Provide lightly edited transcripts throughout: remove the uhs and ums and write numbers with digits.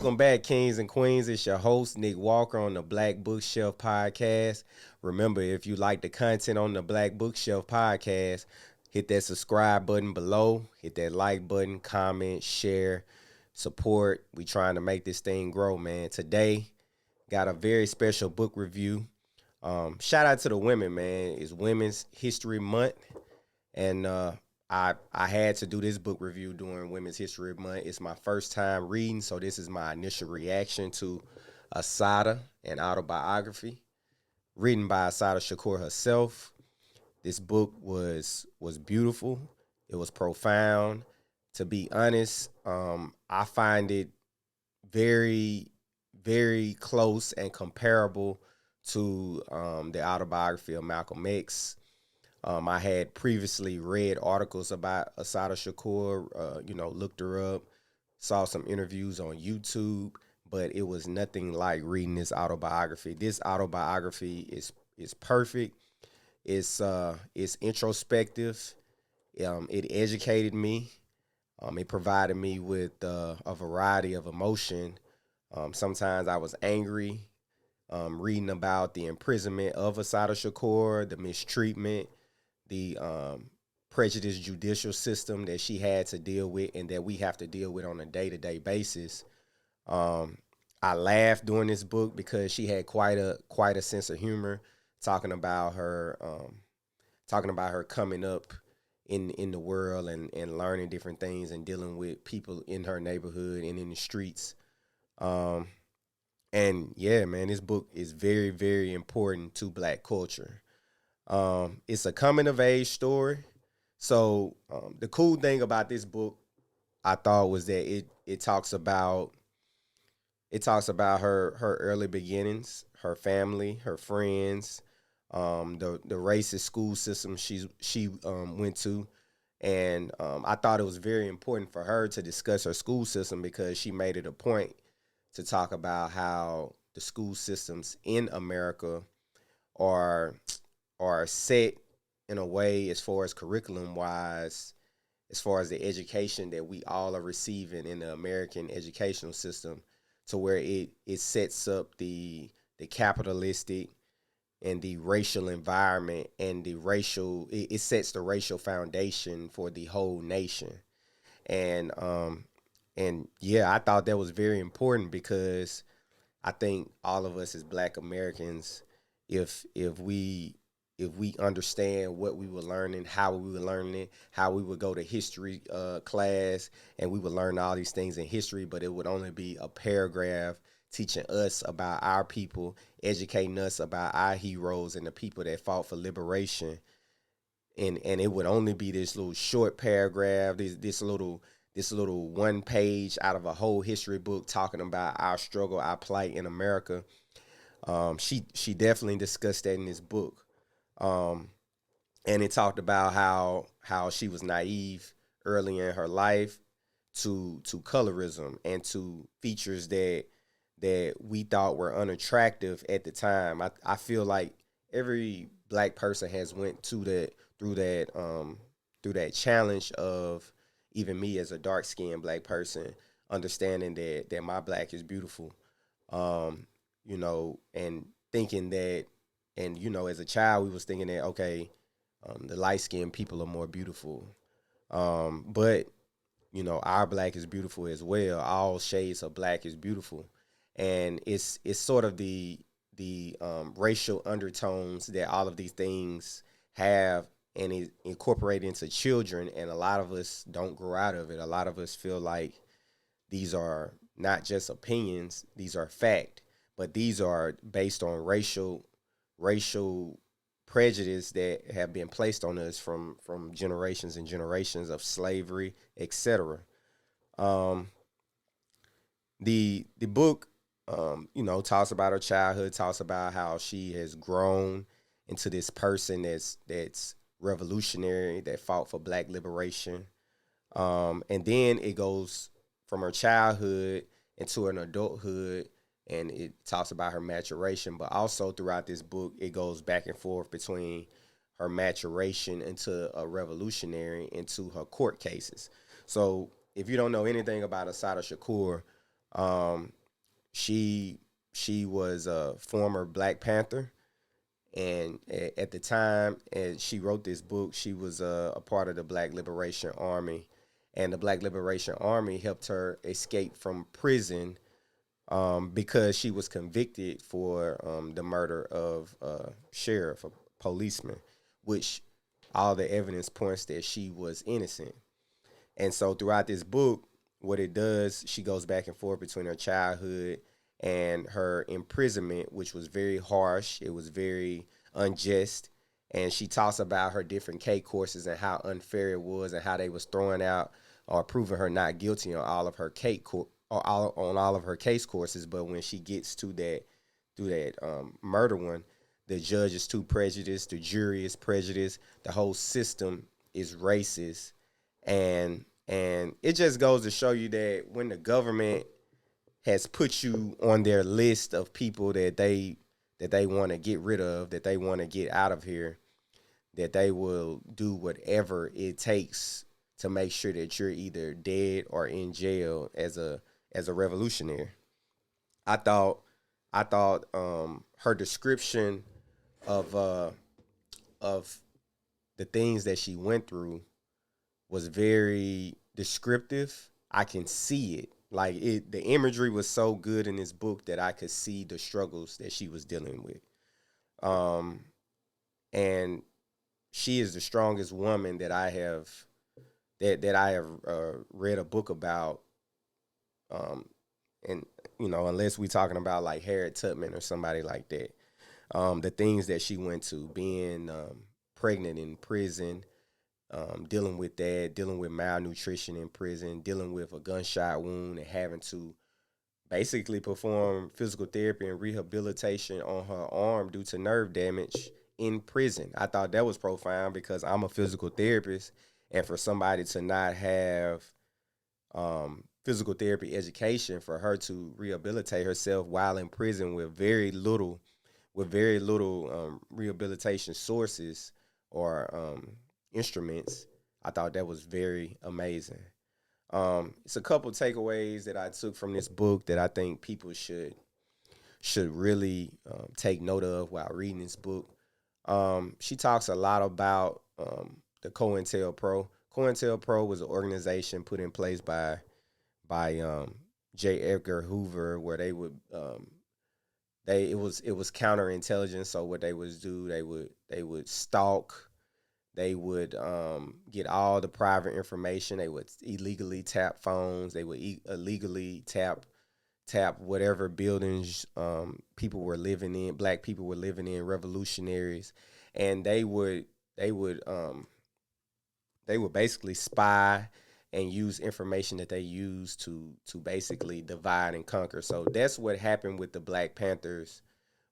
Welcome back, kings and queens. It's your host, Nick Walker, on the Black Bookshelf Podcast. Remember, if you like the content on the Black Bookshelf Podcast, hit that subscribe button below, hit that like button, comment, share, support. We trying to make this thing grow, man. Today, got a very special book review. Shout out to the women, man. It's Women's History Month, and I had to do this book review during Women's History Month. It's my first time reading, so this is my initial reaction to Assata, an autobiography written by Assata Shakur herself. This book was beautiful. It was profound. To be honest, I find it very, very close and comparable to the autobiography of Malcolm X. I had previously read articles about Assata Shakur, looked her up, saw some interviews on YouTube, but it was nothing like reading this autobiography. This autobiography is perfect. It's introspective. It educated me. It provided me with a variety of emotion. Sometimes I was angry, reading about the imprisonment of Assata Shakur, the mistreatment, the prejudiced judicial system that she had to deal with and that we have to deal with on a day-to-day basis. I laughed during this book because she had quite a sense of humor, talking about her coming up in the world and learning different things and dealing with people in her neighborhood and in the streets. And yeah, man, this book is very, very important to Black culture. It's a coming of age story. So the cool thing about this book, I thought, was that it talks about her early beginnings, her family, her friends, the racist school system she went to, and I thought it was very important for her to discuss her school system because she made it a point to talk about how the school systems in America are are set in a way as far as curriculum wise, as far as the education that we all are receiving in the American educational system, to where it sets up the capitalistic and the racial environment and it sets the racial foundation for the whole nation. And yeah, I thought that was very important because I think all of us as Black Americans, if we understand what we were learning, how we were learning it, how we would go to history class and we would learn all these things in history, but it would only be a paragraph teaching us about our people, educating us about our heroes and the people that fought for liberation. And it would only be this little short paragraph, this little one page out of a whole history book talking about our struggle, our plight in America. She definitely discussed that in this book. Um, and it talked about how she was naive early in her life to colorism and to features that we thought were unattractive at the time. I feel like every Black person has went through that challenge of, even me as a dark skinned Black person, understanding that my Black is beautiful. And thinking that, and as a child we was thinking that, okay, the light skinned people are more beautiful. But our Black is beautiful as well. All shades of Black is beautiful, and it's sort of the racial undertones that all of these things have, and it incorporated into children. And a lot of us don't grow out of it. A lot of us feel like these are not just opinions; these are fact. But these are based on racial prejudice that have been placed on us from generations and generations of slavery, etc. Um, the book, talks about her childhood, talks about how she has grown into this person that's revolutionary, that fought for Black liberation. And then it goes from her childhood into an adulthood, and it talks about her maturation. But also throughout this book, it goes back and forth between her maturation into a revolutionary into her court cases. So if you don't know anything about Assata Shakur, Um, she she was a former Black Panther, and at the time, and she wrote this book, she was a part of the Black Liberation Army, and the Black Liberation Army helped her escape from prison because she was convicted for the murder of a sheriff, a policeman, which all the evidence points that she was innocent. And so throughout this book, what it does, she goes back and forth between her childhood and her imprisonment, which was very harsh. It was very unjust. And she talks about her different K courses and how unfair it was and how they was throwing out or proving her not guilty on all of her on all of her case courses. But when she gets to that murder one, the judge is too prejudiced, the jury is prejudiced, the whole system is racist, and it just goes to show you that when the government has put you on their list of people that they want to get rid of, that they want to get out of here, that they will do whatever it takes to make sure that you're either dead or in jail as a revolutionary. I thought her description of of the things that she went through was very descriptive. I can see it. Like the imagery was so good in this book that I could see the struggles that she was dealing with. Um, and she is the strongest woman that I have read a book about. Um, and unless we talking about like Harriet Tubman or somebody like that, the things that she went to, being pregnant in prison, dealing with that, dealing with malnutrition in prison, dealing with a gunshot wound, and having to basically perform physical therapy and rehabilitation on her arm due to nerve damage in prison. I thought that was profound because I'm a physical therapist, and for somebody to not have physical therapy education, for her to rehabilitate herself while in prison with very little rehabilitation sources or instruments. I thought that was very amazing. It's a couple takeaways that I took from this book that I think people should really take note of while reading this book. She talks a lot about the COINTELPRO. COINTELPRO was an organization put in place by J. Edgar Hoover, where it was counterintelligence. So what they would do, they would stalk, they would get all the private information. They would illegally tap phones. They would illegally tap whatever buildings people were living in, black people were living in, revolutionaries, and they would basically spy and use information that they use to basically divide and conquer. So that's what happened with the Black Panthers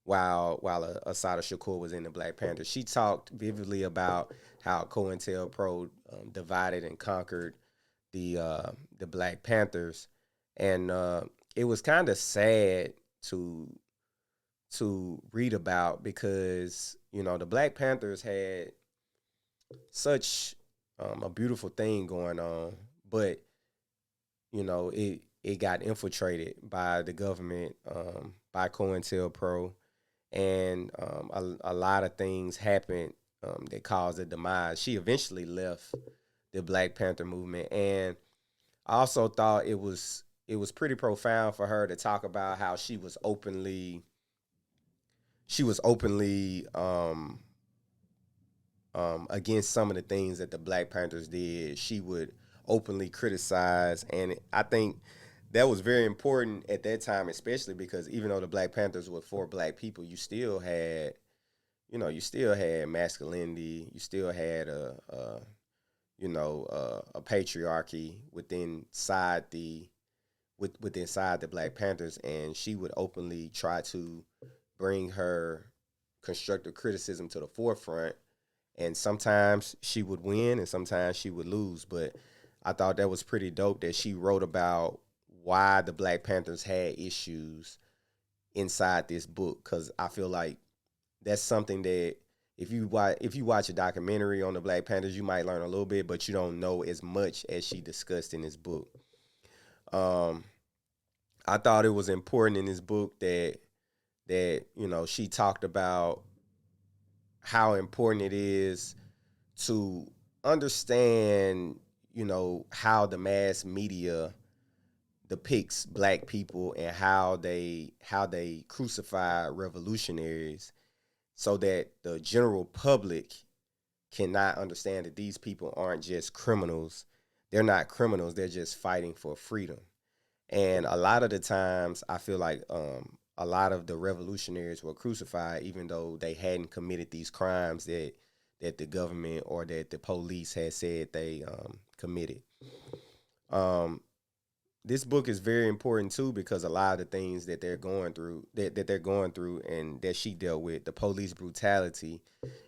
while Assata Shakur was in the Black Panthers. She talked vividly about how COINTELPRO divided and conquered the Black Panthers, and it was kind of sad to read about because the Black Panthers had such a beautiful thing going on, but it got infiltrated by the government, by COINTELPRO, and a lot of things happened that caused a demise. She eventually left the Black Panther movement, and I also thought it was pretty profound for her to talk about how she was openly against some of the things that the Black Panthers did. She would openly criticize, and I think that was very important at that time, especially because even though the Black Panthers were for black people, you still had masculinity, you still had a patriarchy within inside the Black Panthers, and she would openly try to bring her constructive criticism to the forefront, and sometimes she would win and sometimes she would lose. But I thought that was pretty dope that she wrote about why the Black Panthers had issues inside this book, because I feel like that's something that if you watch a documentary on the Black Panthers, you might learn a little bit, but you don't know as much as she discussed in this book. Um, I thought it was important in this book that she talked about how important it is to understand how the mass media depicts black people and how they crucify revolutionaries so that the general public cannot understand that these people aren't just criminals. They're not criminals, they're just fighting for freedom. And a lot of the times I feel like a lot of the revolutionaries were crucified even though they hadn't committed these crimes that the government or that the police had said they committed. um, this book is very important too because a lot of the things that they're going through and that she dealt with, the police brutality,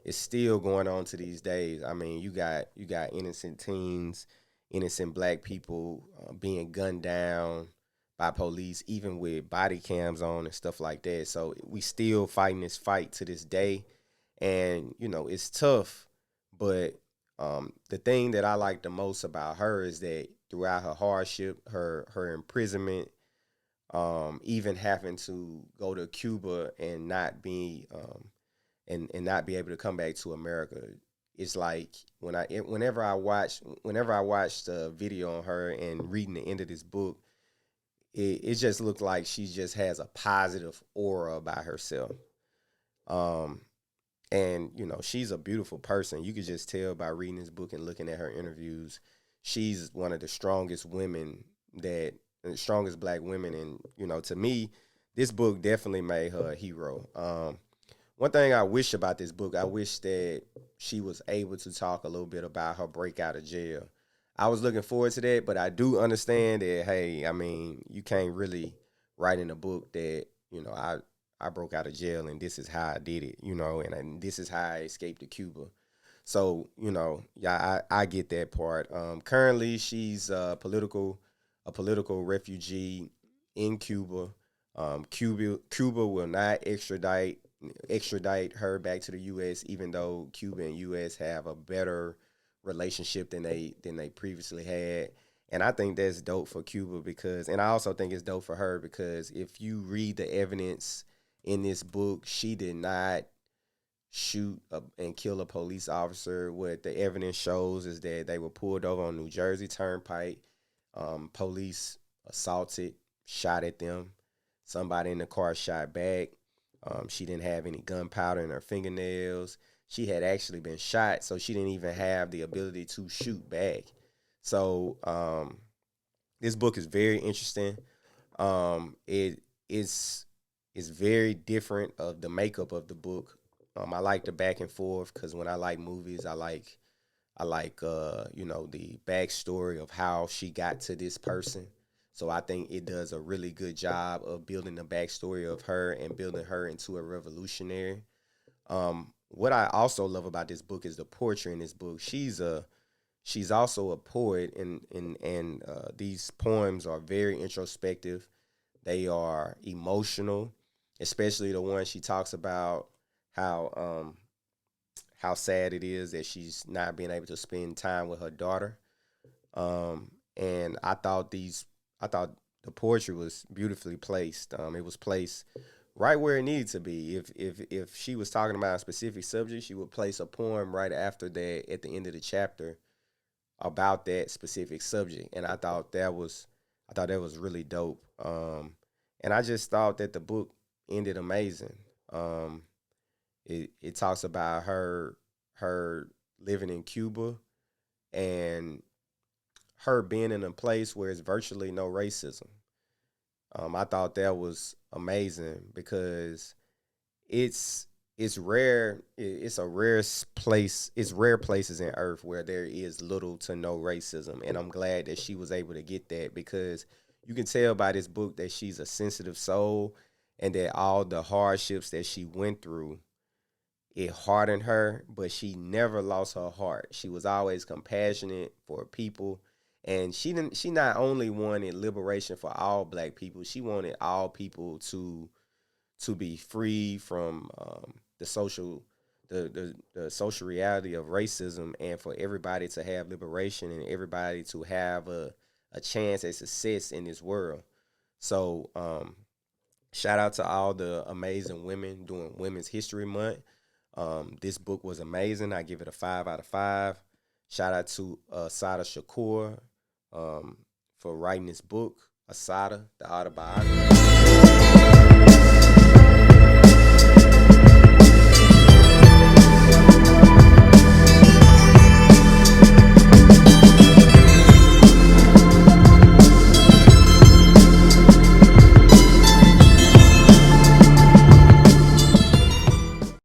is still going on to these days. I mean, you got innocent teens, innocent black people being gunned down by police, even with body cams on and stuff like that. So we still fighting this fight to this day, and it's tough. But the thing that I like the most about her is that throughout her hardship, her imprisonment, even having to go to Cuba and not be and not be able to come back to America. It's like whenever I watch the video on her and reading the end of this book, it just looked like she just has a positive aura about herself. Um, and she's a beautiful person. You could just tell by reading this book and looking at her interviews. She's one of the strongest women the strongest black women, and to me, this book definitely made her a hero. One thing I wish about this book, I wish that she was able to talk a little bit about her breakout of jail. I was looking forward to that, but I do understand that, hey, I mean, you can't really write in a book that, I broke out of jail and this is how I did it, and this is how I escaped to Cuba. So, yeah, I get that part. Currently, she's a political refugee in Cuba. Cuba will not extradite her back to the U.S. even though Cuba and U.S. have a better relationship than they previously had. And I think that's dope for Cuba and I also think it's dope for her because if you read the evidence in this book, she did not shoot and kill a police officer. What the evidence shows is that they were pulled over on New Jersey Turnpike. Police assaulted, shot at them. Somebody in the car shot back. She didn't have any gunpowder in her fingernails. She had actually been shot, so she didn't even have the ability to shoot back. So this book is very interesting. It is very different of the makeup of the book. I like the back and forth because when I like movies, I like the backstory of how she got to this person. So I think it does a really good job of building the backstory of her and building her into a revolutionary. What I also love about this book is the poetry in this book. She's also a poet, and these poems are very introspective. They are emotional, especially the one she talks about how how sad it is that she's not being able to spend time with her daughter. And I thought the poetry was beautifully placed. It was placed right where it needed to be. If she was talking about a specific subject, she would place a poem right after that at the end of the chapter about that specific subject. And I thought that was really dope. And I just thought that the book ended amazing. Um, it talks about her living in Cuba and her being in a place where it's virtually no racism. I thought that was amazing because it's it's rare. It's a rare place. It's rare places in Earth where there is little to no racism, and I'm glad that she was able to get that because you can tell by this book that she's a sensitive soul, and that all the hardships that she went through, it hardened her, but she never lost her heart. She was always compassionate for people. And she not only wanted liberation for all black people, she wanted all people to be free from the social reality of racism, and for everybody to have liberation and everybody to have a chance at success in this world. So shout out to all the amazing women doing Women's History Month. This book was amazing. I give it a 5 out of 5. Shout out to Assata Shakur for writing this book, Assata, the autobiography.